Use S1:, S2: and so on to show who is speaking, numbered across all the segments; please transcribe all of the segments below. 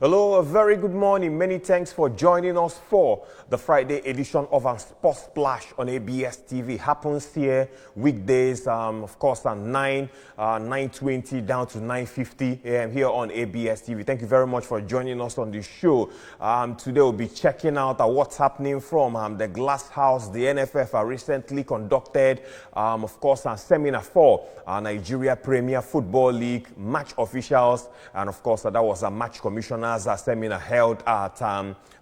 S1: Hello, a very good morning. Many thanks for joining us for the Friday edition of our Sports Splash on ABS TV. Happens here weekdays, of course, at 9:20 down to 9:50 a.m. here on ABS TV. Thank you very much for joining us on the show. Today we'll be checking out what's happening from the Glass House. The NFF recently conducted, of course, a seminar for Nigeria Premier Football League match officials, and of course, that was a match commissioner. A seminar held at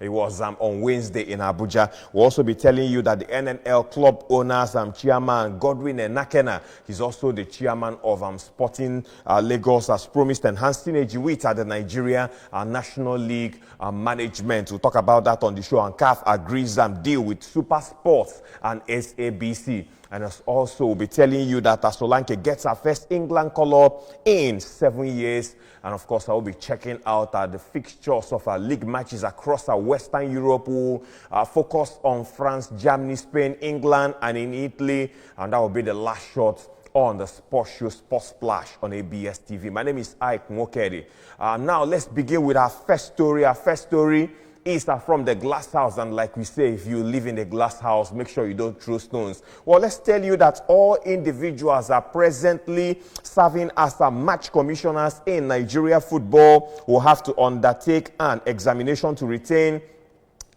S1: it was on Wednesday in Abuja. We'll also be telling you that the NNL club owners chairman Godwin Enakena, he's also the chairman of Sporting Lagos, has promised enhancing synergy at the Nigeria National League management. We'll talk about that on the show. And CAF agrees deal with Super Sports and SABC. And also, we'll be telling you that Solanke gets her first England call-up in 7 years. And of course, I will be checking out the fixtures of our league matches across Western Europe. We'll focus on France, Germany, Spain, England, and in Italy. And that will be the last shot on the sports show, Sports Splash on ABS TV. My name is Ike Mokedi. Now, let's begin with our first story. Our first story is from the Glass House, and like we say, if you live in the Glass House, make sure you don't throw stones. Well, let's tell you that all individuals are presently serving as match commissioners in Nigeria football will have to undertake an examination to retain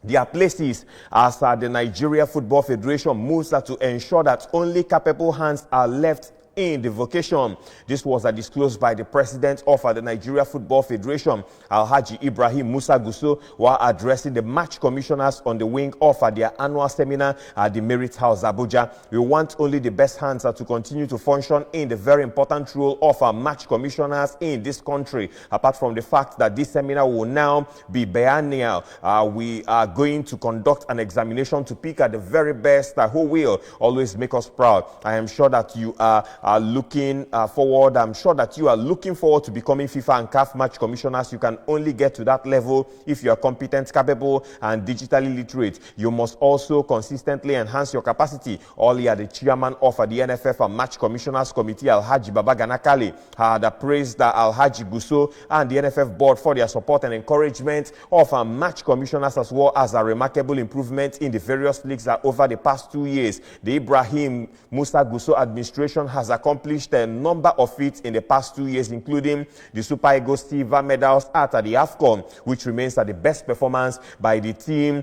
S1: their places as the Nigeria Football Federation moves to ensure that only capable hands are left in the vocation. This was disclosed by the president of the Nigeria Football Federation, Alhaji Ibrahim Musa Gusso, while addressing the match commissioners on the wing of their annual seminar at the Merit House, Abuja. We want only the best hands to continue to function in the very important role of match commissioners in this country. Apart from the fact that this seminar will now be biennial, we are going to conduct an examination to pick the very best who will always make us proud. I am sure that you are looking forward. I'm sure that you are looking forward to becoming FIFA and CAF match commissioners. You can only get to that level if you are competent, capable, and digitally literate. You must also consistently enhance your capacity. Earlier, the chairman of the NFF and Match Commissioners Committee, Alhaji Baba Ganakali, had praised Alhaji Gusso and the NFF board for their support and encouragement of match commissioners, as well as a remarkable improvement in the various leagues over the past 2 years. The Ibrahim Musa Gusso administration has accomplished a number of feats in the past 2 years, including the Super Eagles silver medals at the AFCON, which remains the best performance by the team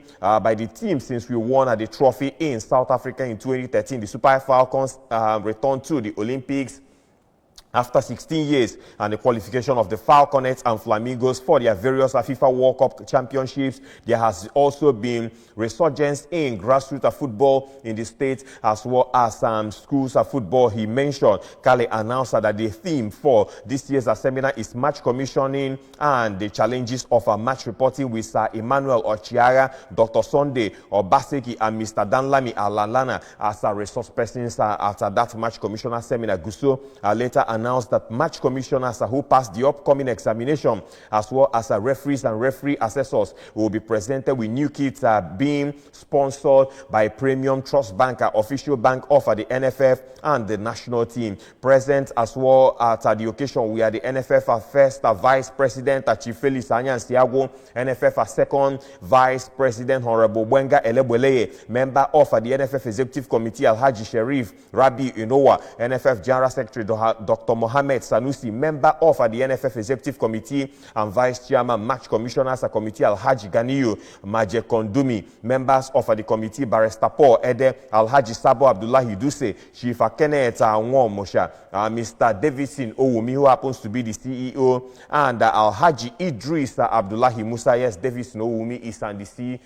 S1: since we won the trophy in South Africa in 2013. The Super Falcons returned to the Olympics after 16 years, and the qualification of the Falconets and Flamingos for their various FIFA World Cup championships. There has also been resurgence in grassroots football in the state, as well as schools of football. He mentioned, Kale announced that the theme for this year's seminar is match commissioning and the challenges of match reporting with Sir Emmanuel Ochiara, Dr. Sunday Obaseki, and Mr. Danlami Alalana as resource persons at that match commissioner seminar. Gusso later announced that match commissioners who passed the upcoming examination, as well as referees and referee assessors, will be presented with new kits being sponsored by Premium Trust Bank, official bank of the NFF and the national team. Present as well at the occasion, we are the NFF first vice president, Chief Felix Anyansiago, NFF second vice president, Honorable Bwenga Elebweleye, member of the NFF executive committee, Alhaji Sherif Rabi Inowa, NFF general secretary, Dr. Mohammed Sanusi, member of the NFF Executive Committee and Vice Chairman Match Commissioners Committee, Alhaji Ganiyu Maje Kondumi, members of the committee, Barrister Paul Ede, Alhaji Sabo Abdullahi Duse, Chief Kenneth Anwon Mosha, Mr. Davidson Owumi, who happens to be the CEO, and Alhaji Idris Abdullahi Musa. Yes, Davidson Owumi is the CEO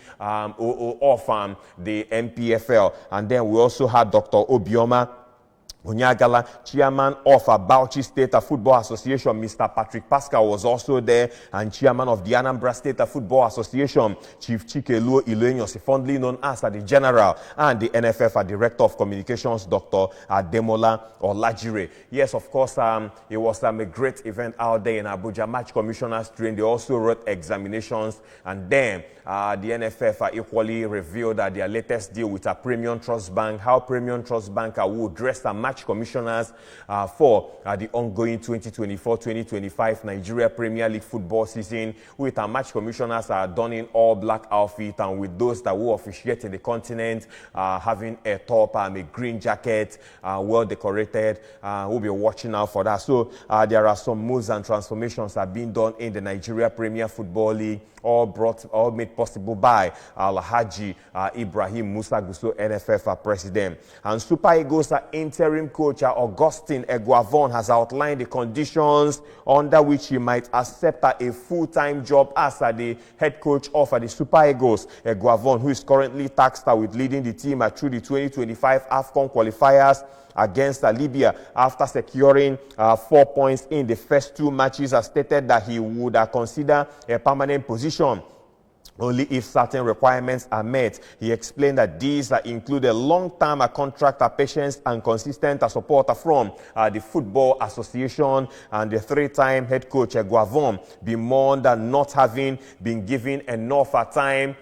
S1: of the MPFL. And then we also had Dr. Obioma Onyagala, chairman of Bauchi State Football Association. Mr. Patrick Pascal was also there, and chairman of the Anambra State Football Association, Chief Chikeluo Ilenyos, fondly known as the General, and the NFF Director of Communications, Dr. Ademola Olajire. Yes, of course, it was a great event out there in Abuja. Match commissioners trained. They also wrote examinations, and then the NFF equally revealed that their latest deal with a Premium Trust Bank, how Premium Trust Bank will dress a match match commissioners for the ongoing 2024-2025 Nigeria Premier League football season, with our match commissioners donning all black outfit, and with those that will officiate in the continent having a top a green jacket, well decorated. We'll be watching out for that. So there are some moves and transformations that are being done in the Nigeria Premier Football League, all made possible by Alhaji Ibrahim Musa Gusso, NFF president. And Super Eagles interim coach Augustine Eguavon has outlined the conditions under which he might accept a full-time job as the head coach of the Super Eagles. Eguavon, who is currently tasked with leading the team through the 2025 AFCON qualifiers against Libya after securing 4 points in the first 2 matches, has stated that he would consider a permanent position only if certain requirements are met. He explained that these include a long-term contract, patience, and consistent support from the Football Association, and the 3-time head coach Eguavon bemoaned not having been given enough time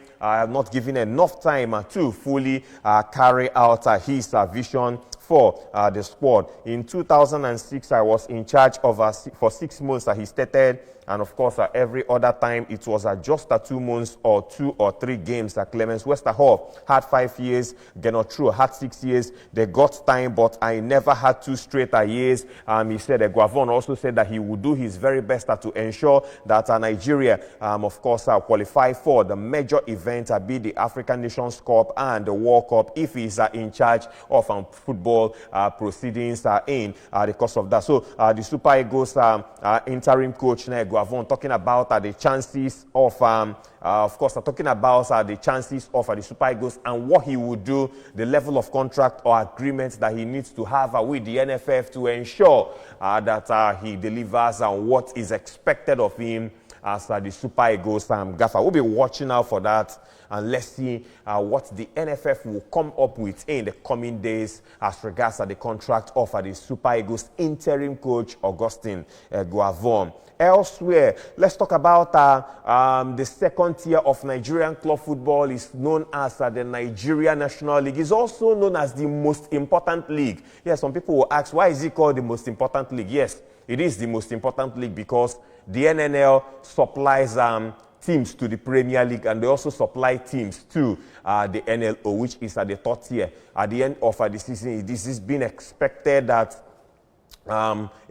S1: to fully carry out his vision for the squad. In 2006, I was in charge of for 6 months, he stated, and of course, every other time it was just 2 months or 2 or 3 games. Clemens Westerhoff had 5 years, Genotru had 6 years. They got time, but I never had 2 straight years. He said, Eguavon also said that he would do his very best to ensure that Nigeria, of course, qualify for the major events, be the African Nations Cup and the World Cup, if he's in charge of football proceedings in the course of that. So the Super Eagles interim coach Eguavon talking about the chances of talking about the chances of the Super Eagles and what he would do, the level of contract or agreement that he needs to have with the NFF to ensure that he delivers what is expected of him as the Super Eagles gaffer. We'll be watching out for that, and let's see what the NFF will come up with in the coming days as regards the contract of the Super Eagles interim coach Augustine Eguavon. Elsewhere, let's talk about the second tier of Nigerian club football. Is known as the Nigeria National League. It's also known as the most important league. Yes, some people will ask, why is it called the most important league? Yes, it is the most important league because the NNL supplies teams to the Premier League, and they also supply teams to the NLO, which is at the third tier. At the end of the season, this is being expected that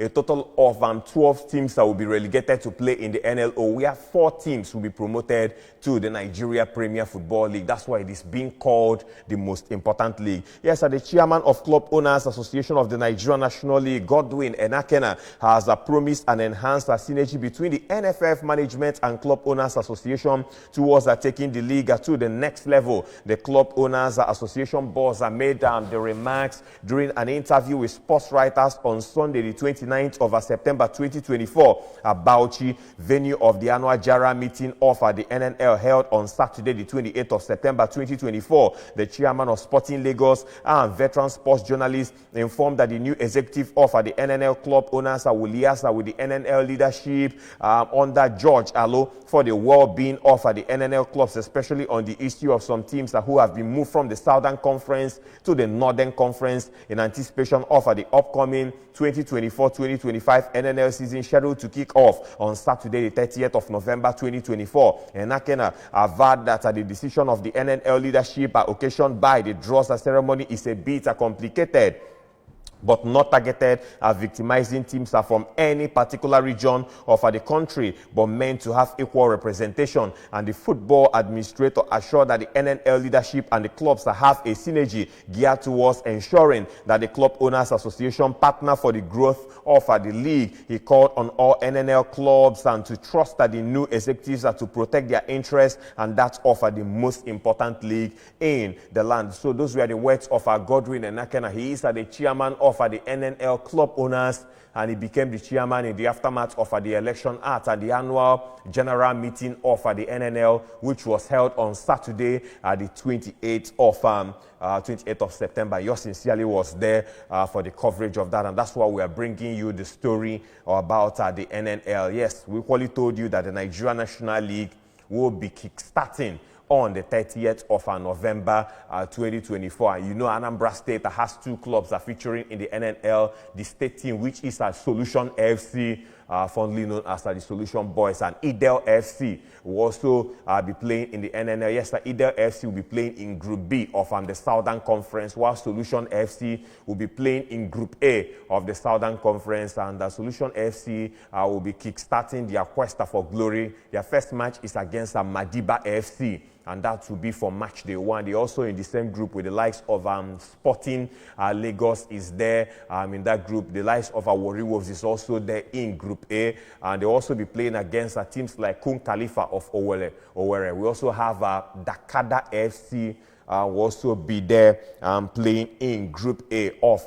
S1: a total of 12 teams that will be relegated to play in the NLO, where 4 teams will be promoted to the Nigeria Premier Football League. That's why it is being called the most important league. Yes, the chairman of Club Owners Association of the Nigeria National League, Godwin Enakena, has promised an enhanced synergy between the NFF management and Club Owners Association towards taking the league to the next level. The Club Owners Association boss made the remarks during an interview with sports writers on Sunday, the 29th of September 2024, at Bauchi, venue of the annual JARA meeting of the NNL held on Saturday, the 28th of September 2024. The chairman of Sporting Lagos and veteran sports journalist informed that the new executive of the NNL club owners will liaise with the NNL leadership under George Allo for the well-being of the NNL clubs, especially on the issue of some teams who have been moved from the Southern Conference to the Northern Conference in anticipation of the upcoming 2024-2025 NNL season scheduled to kick off on Saturday, the 30th of November 2024. And Akena averred that the decision of the NNL leadership occasioned by the draws ceremony is a bit complicated, but not targeted at victimizing teams from any particular region of the country, but meant to have equal representation. And the football administrator assured that the NNL leadership and the clubs have a synergy geared towards ensuring that the Club Owners Association partner for the growth of the league. He called on all NNL clubs and to trust that the new executives to protect their interests and that of the most important league in the land. So those were the words of Godwin Enakena. He is the chairman of the NNL club owners, and he became the chairman in the aftermath of the election at the annual general meeting of the NNL, which was held on Saturday, the 28th of September. Yours sincerely was there for the coverage of that, and that's why we are bringing you the story about the NNL. Yes, we equally told you that the Nigeria National League will be kickstarting on the 30th of November 2024. And you know, Anambra State has 2 clubs are featuring in the NNL, the state team, which is a Solution FC, fondly known as the Solution Boys, and Idel FC will also be playing in the NNL. Yes, Idel FC will be playing in Group B of the Southern Conference, while Solution FC will be playing in Group A of the Southern Conference, and the Solution FC will be kickstarting their quest for glory. Their first match is against Madiba FC, and that will be for match day 1. They also in the same group with the likes of Sporting Lagos is there in that group. The likes of Warri Wolves is also there in Group A, and they'll also be playing against teams like Kun Khalifa of Owerri. We also have Dakada FC will also be there playing in Group A of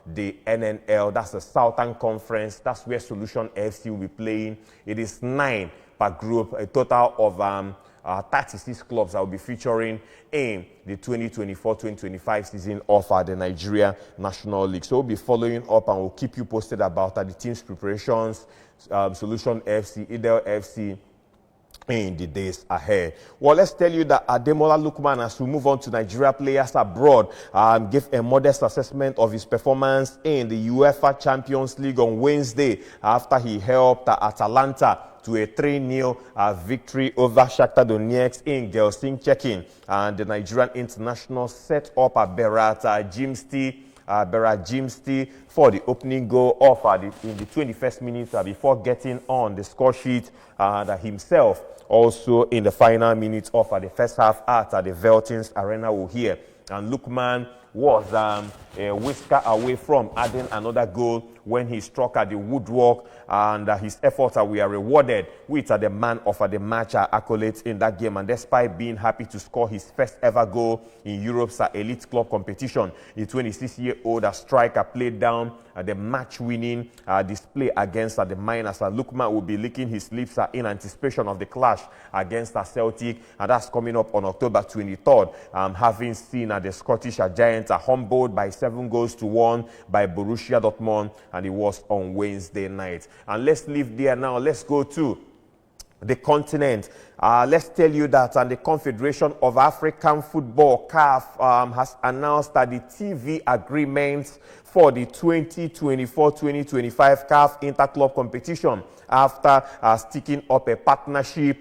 S1: the NNL. That's the Southern Conference. That's where Solution FC will be playing. It is 9 per group, a total of 36 clubs that will be featuring in the 2024-2025 season of the Nigeria National League. So we'll be following up and we'll keep you posted about the team's preparations, Solution FC, Idel FC, in the days ahead. Well, let's tell you that Ademola Lookman, as we move on to Nigeria players abroad, gave a modest assessment of his performance in the UEFA Champions League on Wednesday after he helped Atalanta to a 3-0 victory over Shakhtar Donetsk in Gelsenkirchen. And the Nigerian international set up Berat Jimsti for the opening goal of in the 21st minute before getting on the score sheet himself. Also in the final minutes of the first half at the Veltins Arena will hear. And Lookman was a whisker away from adding another goal when he struck at the woodwork, and his efforts were rewarded with the man of the match accolades in that game. And despite being happy to score his first ever goal in Europe's elite club competition, the 26-year-old striker played down the match-winning display against the Miners. Lookman will be licking his lips in anticipation of the clash against Celtic, and that's coming up on October 23rd. Having seen the Scottish Giants humbled by 7-1 by Borussia Dortmund, and it was on Wednesday night. And let's leave there now. Let's go to the continent. Let's tell you that the Confederation of African Football, CAF, has announced that the TV agreements for the 2024-2025 CAF Interclub competition after sticking up a partnership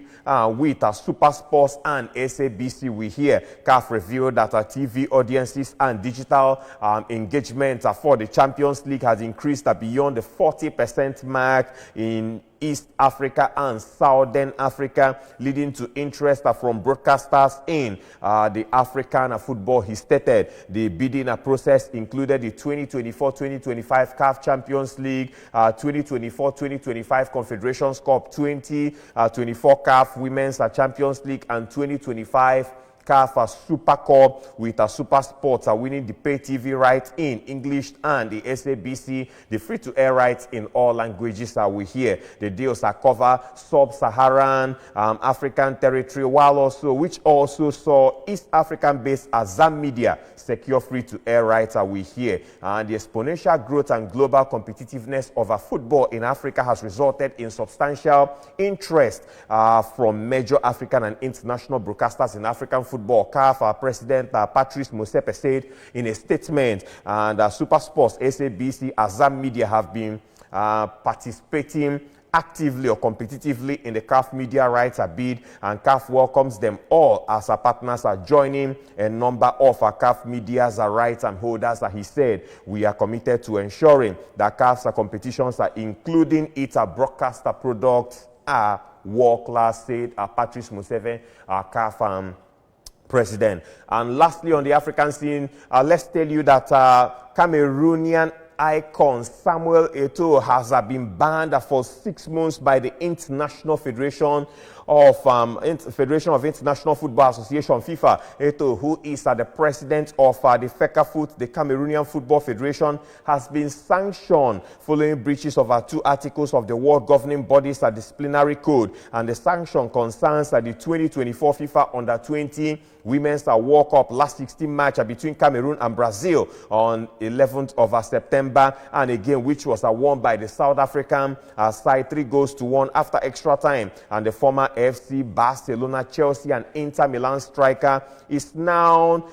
S1: with Super Sports and SABC. We hear CAF revealed that TV audiences and digital engagement for the Champions League has increased beyond the 40% mark in East Africa and Southern Africa, leading to interest from broadcasters in the African football. He stated the bidding process included the 2024-2025 CAF Champions League, 2024-2025 Confederations Cup, 2024 CAF Women's Champions League, and 2025 CAF Super Cup, with Super Sports winning the pay TV rights in English and the SABC, the free-to-air rights in all languages we hear. The deals cover sub-Saharan African territory, which also saw East African-based Azam Media secure free-to-air rights we hear. And the exponential growth and global competitiveness of football in Africa has resulted in substantial interest from major African and international broadcasters in African football. CAF President Patrice Motsepe said in a statement, and Super Sports, SABC, Azam Media have been participating actively or competitively in the CAF media rights bid, and CAF welcomes them all as partners joining a number of CAF media's rights and holders. He said, we are committed to ensuring that CAF's competitions, including its broadcaster products, are world-class, said Patrice Motsepe, CAF president. And lastly, on the African scene, let's tell you that Cameroonian icon Samuel Eto'o has been banned for 6 months by the International Federation of International Football Association, FIFA. Eto'o, who is the president of the FECAFOOT, the Cameroonian Football Federation, has been sanctioned following breaches of 2 articles of the World Governing Body's disciplinary code. And the sanction concerns the 2024 FIFA Under-20 Women's World Cup last 16 match between Cameroon and Brazil on 11th of September. December, and again, which was won by the South African side 3-1 after extra time. And the former FC Barcelona, Chelsea, and Inter Milan striker is now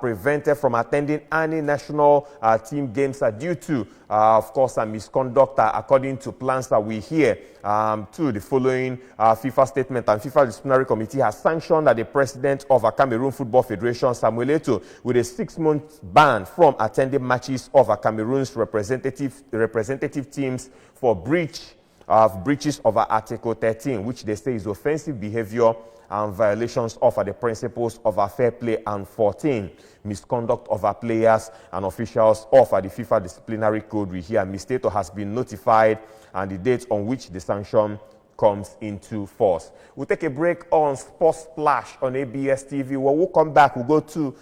S1: prevented from attending any national team games due to, of course, a misconduct according to plans that we hear. To the following FIFA statement, and FIFA disciplinary committee has sanctioned the president of a Cameroon Football Federation, Samuel Eto'o, with a 6-month ban from attending matches of Cameroon's representative teams for breaches of Article 13, which they say is offensive behavior and violations of the principles of fair play, and 14, misconduct of players and officials of the FIFA disciplinary code. We hear Mr. Eto'o has been notified and the date on which the sanction comes into force. We'll take a break on Sports Splash on ABS TV. When we'll come back, we'll go to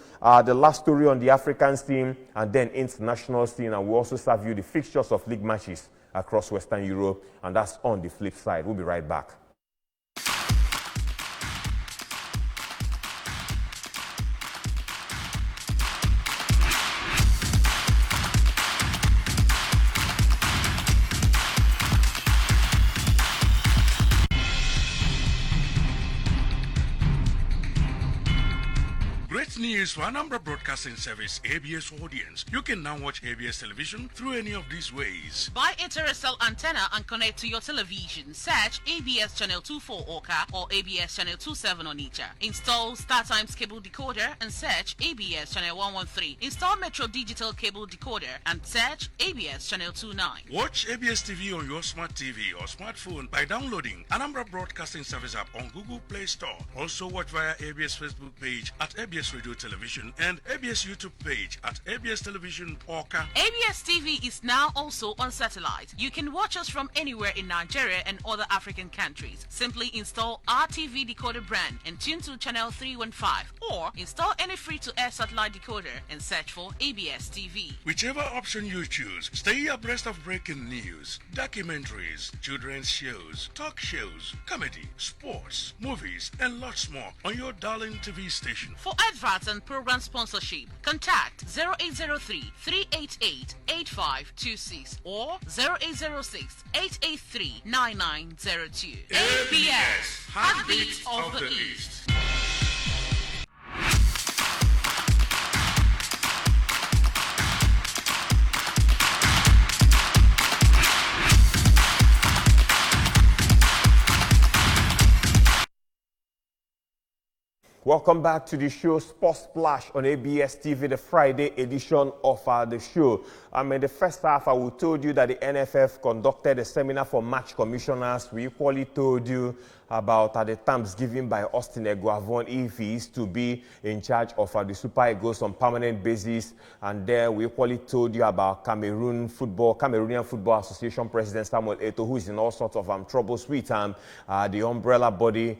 S1: the last story on the African scene and then international scene, and we'll also serve you the fixtures of league matches across Western Europe, and that's on the flip side. We'll be right back.
S2: News for Anambra Broadcasting Service ABS audience. You can now watch ABS television through any of these ways.
S3: Buy a terrestrial antenna and connect to your television. Search ABS Channel 24 Oka or ABS Channel 27 Onitsha. Install StarTimes cable decoder and search ABS Channel 113. Install Metro Digital cable decoder and search ABS Channel 29.
S2: Watch ABS TV on your smart TV or smartphone by downloading Anambra Broadcasting Service app on Google Play Store. Also watch via ABS Facebook page at ABS Radio Television and ABS YouTube page at ABS Television Oka.
S3: ABS TV is now also on satellite. You can watch us from anywhere in Nigeria and other African countries. Simply install our TV decoder brand and tune to channel 315, or install any free-to-air satellite decoder and search for ABS TV.
S2: Whichever option you choose, stay abreast of breaking news, documentaries, children's shows, talk shows, comedy, sports, movies, and lots more on your darling TV station.
S3: For adverts and program sponsorship, contact 0803 388 8526 or 0806 883 9902. ABS, Heartbeat of the East.
S1: Welcome back to the show Sports Splash on ABS TV, the Friday edition of the show. In the first half, we told you that the NFF conducted a seminar for match commissioners. We equally told you about the terms given by Austin Eguavon if he is to be in charge of the Super Eagles on permanent basis. And there we equally told you about Cameroonian Football Association President Samuel Eto'o, who is in all sorts of troubles with the umbrella body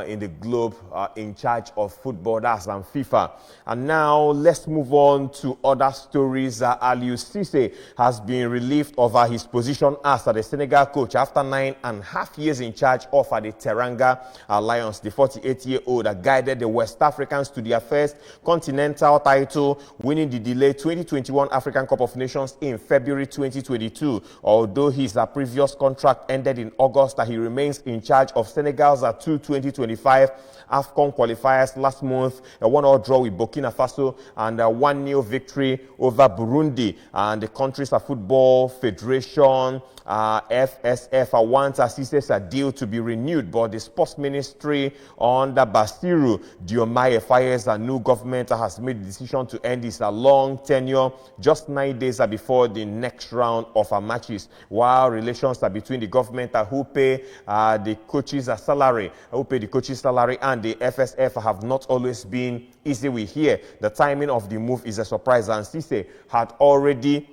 S1: in the globe in charge of football, that's FIFA. And now let's move on to other stories. Aliou Cisse has been relieved of his position as the Senegal coach after 9.5 years in charge of the Teranga Lions. The 48-year-old guided the West Africans to their first continental title, winning the delayed 2021 African Cup of Nations in February 2022. Although his previous contract ended in August, he remains in charge of Senegal's 2025 AFCON qualifiers last month. A 1-1 draw with Burkina Faso and a 1-0 victory over Burundi. And the country's football federation, FSF, wants Cisse's deal to be renewed, but the sports ministry under Basiru Diomaye Faye's new government has made the decision to end his long tenure just 9 days before the next round of matches. While relations between the government who pay the coaches' salary, and the FSF have not always been easy. We hear the timing of the move is a surprise, and Cisse had already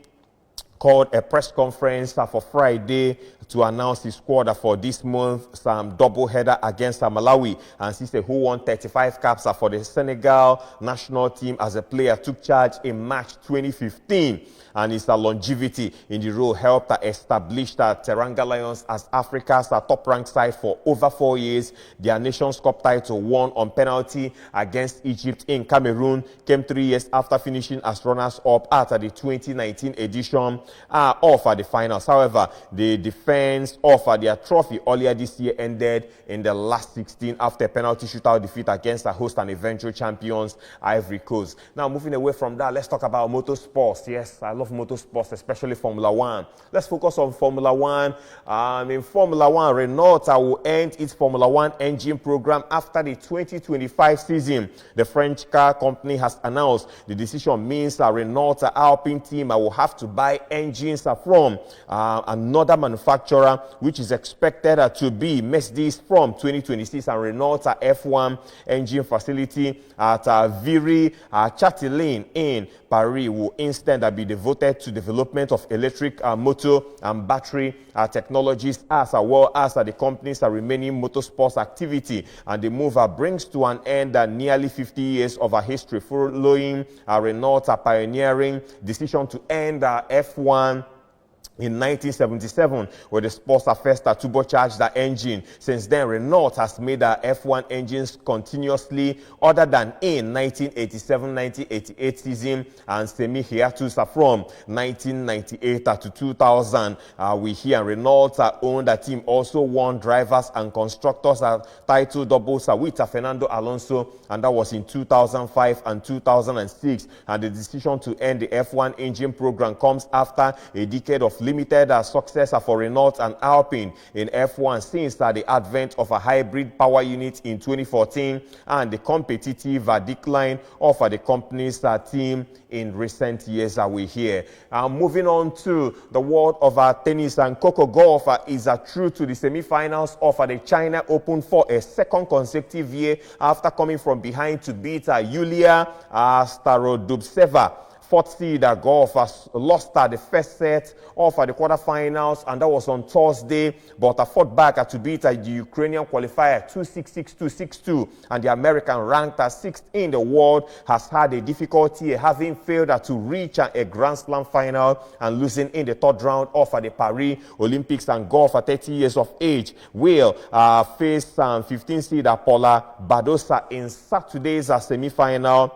S1: called a press conference for Friday to announce his squad for this month, some double header against Malawi. And Cisse, who won 35 caps for the Senegal national team as a player, took charge in March 2015. And his longevity in the role helped establish the Teranga Lions as Africa's top-ranked side for over 4 years. Their Nations Cup title, won on penalty against Egypt in Cameroon, came 3 years after finishing as runners-up at the 2019 edition. of the finals. However, the defense of their trophy earlier this year ended in the last 16 after a penalty shootout defeat against the host and eventual champions, Ivory Coast. Now, moving away from that, let's talk about motorsports. Yes, I love motorsports, especially Formula One. Let's focus on Formula One. In Formula One, Renault will end its Formula One engine program after the 2025 season. The French car company has announced the decision means that Renault Alpine team will have to buy engines from another manufacturer, which is expected to be Mercedes from 2026, and Renault F1 engine facility at Viry-Châtillon in Paris will instead be devoted to development of electric motor and battery technologies, as well as the company's remaining motorsports activity. And the move brings to an end nearly 50 years of a history following Renault's pioneering decision to end F1 in 1977, where the sports first turbocharged the engine. Since then, Renault has made the F1 engines continuously, other than in 1987-1988 season and semi-hiatus from 1998 to 2000. We hear Renault owned the team also won drivers and constructors title doubles with Fernando Alonso, and that was in 2005 and 2006. And the decision to end the F1 engine program comes after a decade of limited success for Renault and Alpine in F1 since the advent of a hybrid power unit in 2014 and the competitive decline of the company's team in recent years. We hear. Moving on to the world of tennis, and Coco Gauff is through to the semi-finals of the China Open for a second consecutive year after coming from behind to beat Yulia Starodubtseva. Fourth seed Gauff has lost the first set of the quarterfinals, and that was on Thursday, but fought back to beat the Ukrainian qualifier 2-6, 6-2, 6-2, and the American ranked 6th in the world has had a difficulty having failed to reach a Grand Slam final and losing in the third round of the Paris Olympics. And Gauff, at 30 years of age, will face 15 seed Paula Badosa in Saturday's semi-final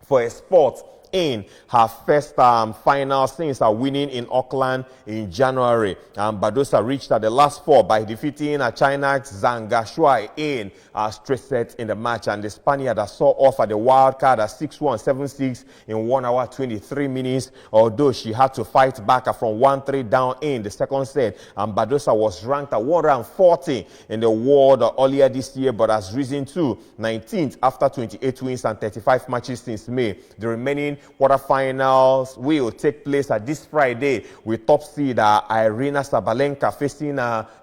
S1: for a spot in her first final since winning in Auckland in January. Badosa reached the last four by defeating China's Zhang Shuai in straight sets in the match, and the Spaniard saw off the wild card at 6-1, 7-6 in 1 hour 23 minutes, although she had to fight back from 1-3 down in the second set. Badosa was ranked at 140 in the world earlier this year, but has risen to 19th after 28 wins and 35 matches since May. The remaining quarterfinals will take place this Friday, with top seed Irina Sabalenka facing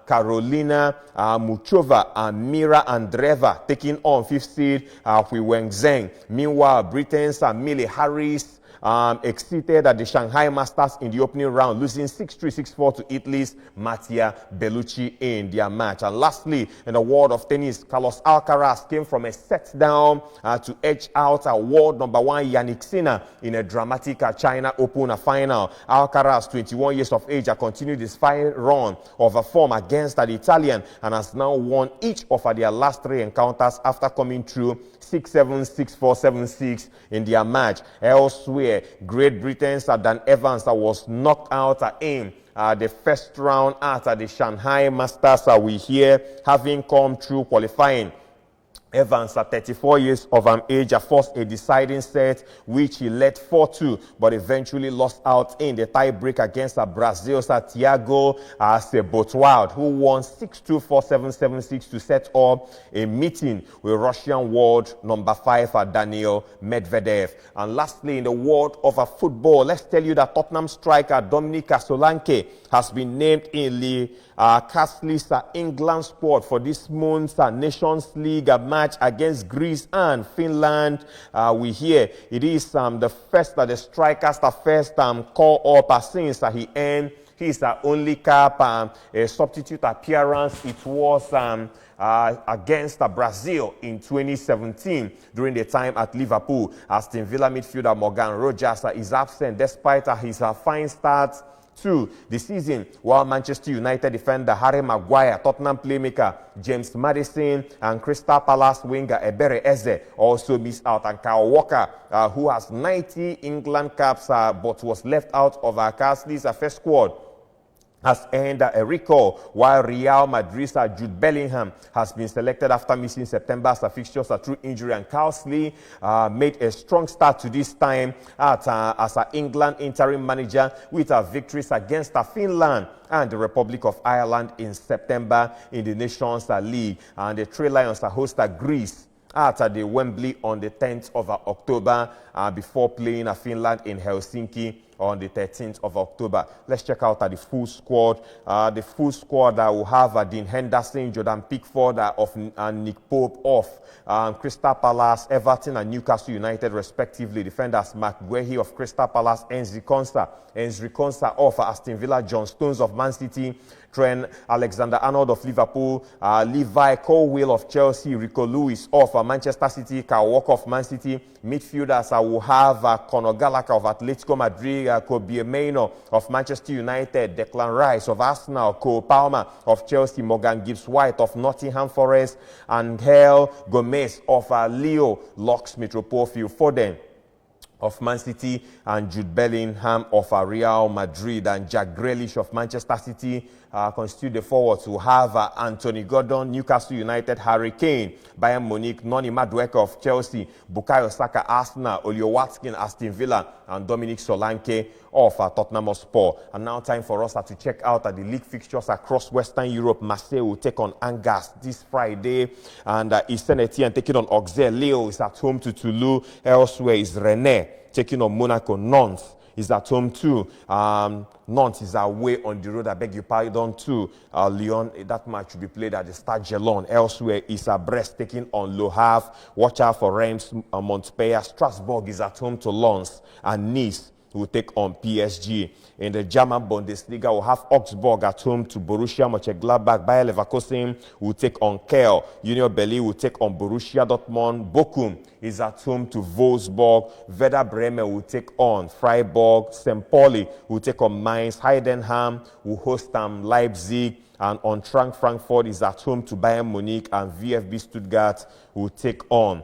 S1: Carolina Muchova and Mira Andreeva taking on fifth seed Hui Wenzheng. Meanwhile, Britain's Millie Harris exceeded the Shanghai Masters in the opening round, losing 6-3, 6-4 to Italy's Mattia Bellucci in their match. And lastly, in the world of tennis, Carlos Alcaraz came from a set down to edge out world number one Yannick Sinner in a dramatic China Open final. Alcaraz, 21 years of age, continued his fine run of a form against the Italian and has now won each of their last three encounters after coming through 6-7, 6-4, 7-6 in their match. Elsewhere, Great Britain's Dan Evans was knocked out in the first round at the Shanghai Masters. We hear having come through qualifying. Evans, at 34 years of age, forced a deciding set, which he led 4-2, but eventually lost out in the tie-break against Brazil's Thiago Sebotowild, who won 6-2, 4-7, 7-6 to set up a meeting with Russian world number 5 Daniil Medvedev. And lastly, in the world of football, let's tell you that Tottenham striker Dominic Solanke has been named in the Castle's England squad for this month's Nations League match against Greece and Finland. We hear it is the first the striker's first call up since he earned his only cap a substitute appearance. It was against Brazil in 2017 during the time at Liverpool. Aston Villa midfielder Morgan Rogers is absent despite his fine start 2 this season, while Manchester United defender Harry Maguire, Tottenham playmaker James Maddison, and Crystal Palace winger Ebere Eze also missed out. And Kyle Walker, who has 90 England caps but was left out of Carsley's first squad, has earned a recall, while Real Madrid's Jude Bellingham has been selected after missing September's fixtures through injury. And Carsley made a strong start to this time as an England interim manager with victories against Finland and the Republic of Ireland in September in the Nations League. And the Three Lions host Greece at the Wembley on the 10th of October before playing Finland in Helsinki on the 13th of October. Let's check out the full squad. The full squad will have Dean Henderson, Jordan Pickford and Nick Pope off. Crystal Palace, Everton and Newcastle United respectively. Defenders Mark Guehi of Crystal Palace, Enzi Konsa off. Aston Villa, John Stones of Man City, Trent Alexander-Arnold of Liverpool, Levi Colwill of Chelsea, Rico Lewis of Manchester City, Kyle Walker of Man City. Midfielders will have Conor Gallagher of Atletico Madrid, Kobe Mainoo of Manchester United, Declan Rice of Arsenal, Cole Palmer of Chelsea, Morgan Gibbs-White of Nottingham Forest, and Angel Gomez of Leo, Locks Metropole, Phil Foden of Man City, and Jude Bellingham of Real Madrid, and Jack Grealish of Manchester City constitute the forwards. Who have Anthony Gordon, Newcastle United, Harry Kane, Bayern Munich, Noni Madueke of Chelsea, Bukayo Saka, Arsenal, Olio Watkins, Aston Villa, and Dominic Solanke of Tottenham Hotspur. And now time for us to check out the league fixtures across Western Europe. Marseille will take on Angers this Friday, and Eastern Etienne taking on Auxerre. Lille is at home to Toulouse. Elsewhere is Rennes taking on Monaco. Nantes is at home too. Nantes is away on the road, I beg your pardon, to Lyon. That match will be played at the Stade Gelon. Elsewhere is Brest taking on Le Havre. Watch out for Reims, Montpellier. Strasbourg is at home to Lens, and Nice will take on PSG. In the German Bundesliga, we'll have Augsburg at home to Borussia Mönchengladbach. Bayer Leverkusen will take on Kiel. Union Berlin will take on Borussia Dortmund. Bochum is at home to Wolfsburg. Werder Bremen will take on Freiburg. St. Pauli will take on Mainz. Heidenheim will host Leipzig. And Eintracht Frankfurt is at home to Bayern Munich. And VfB Stuttgart will take on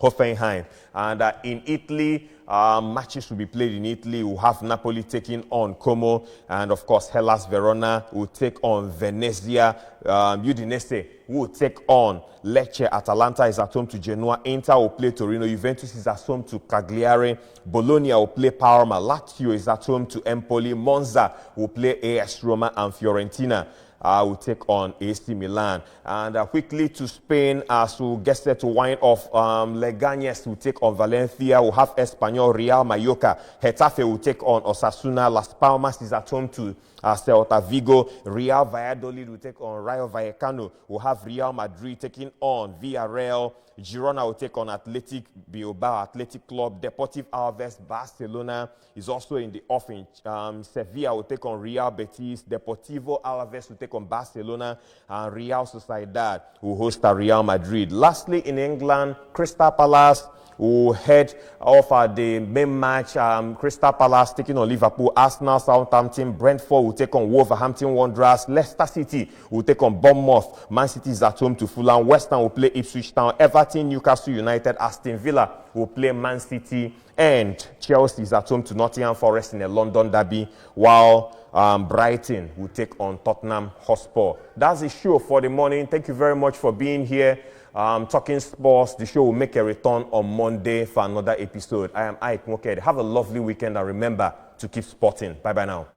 S1: Hoffenheim. And in Italy, matches will be played in Italy. We'll have Napoli taking on Como, and of course Hellas Verona will take on Venezia. Udinese will take on Lecce. Atalanta is at home to Genoa. Inter will play Torino. Juventus is at home to Cagliari. Bologna will play Parma. Lazio is at home to Empoli. Monza will play AS Roma, and Fiorentina will take on AC Milan. And quickly to Spain, as we get set to wind off, Leganes will take on Valencia. We'll have Espanyol, Real Mallorca. Getafe will take on Osasuna. Las Palmas is at home to Celta Vigo. Real Valladolid will take on Rayo Vallecano. We'll have Real Madrid taking on Villarreal. Girona will take on Athletic Bilbao, Athletic Club. Deportivo Alaves, Barcelona is also in the offing. Sevilla will take on Real Betis. Deportivo Alaves will take on Barcelona, and Real Sociedad will host Real Madrid. Lastly, in England, Crystal Palace will head off at the main match. Crystal Palace taking on Liverpool. Arsenal, Southampton. Brentford will take on Wolverhampton Wanderers. Leicester City will take on Bournemouth. Man City is at home to Fulham. West Ham will play Ipswich Town. Everton, Newcastle United. Aston Villa will play Man City. And Chelsea is at home to Nottingham Forest in a London derby, while Brighton will take on Tottenham Hotspur. That's the show for the morning. Thank you very much for being here. Talking Sports, the show will make a return on Monday for another episode. I am Ike Moked. Have a lovely weekend, and remember to keep sporting. Bye-bye now.